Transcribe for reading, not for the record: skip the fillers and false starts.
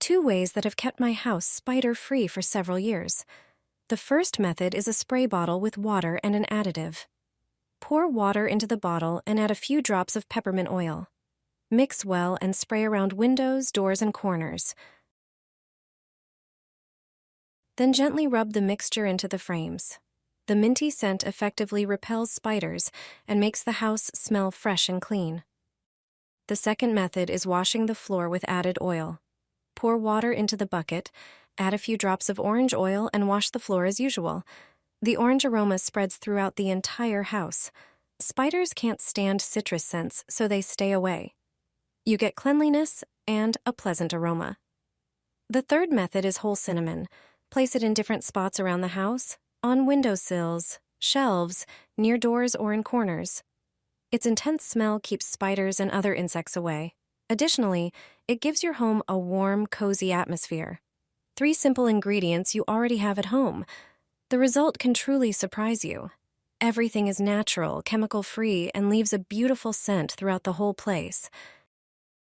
Two ways that have kept my house spider-free for several years. The first method is a spray bottle with water and an additive. Pour water into the bottle and add a few drops of peppermint oil. Mix well and spray around windows, doors, and corners. Then gently rub the mixture into the frames. The minty scent effectively repels spiders and makes the house smell fresh and clean. The second method is washing the floor with added oil. Pour water into the bucket, add a few drops of orange oil, and wash the floor as usual. The orange aroma spreads throughout the entire house. Spiders can't stand citrus scents, so they stay away. You get cleanliness and a pleasant aroma. The third method is whole cinnamon. Place it in different spots around the house, on windowsills, shelves, near doors, or in corners. Its intense smell keeps spiders and other insects away. Additionally, it gives your home a warm, cozy atmosphere. 3 simple ingredients you already have at home. The result can truly surprise you. Everything is natural, chemical-free, and leaves a beautiful scent throughout the whole place.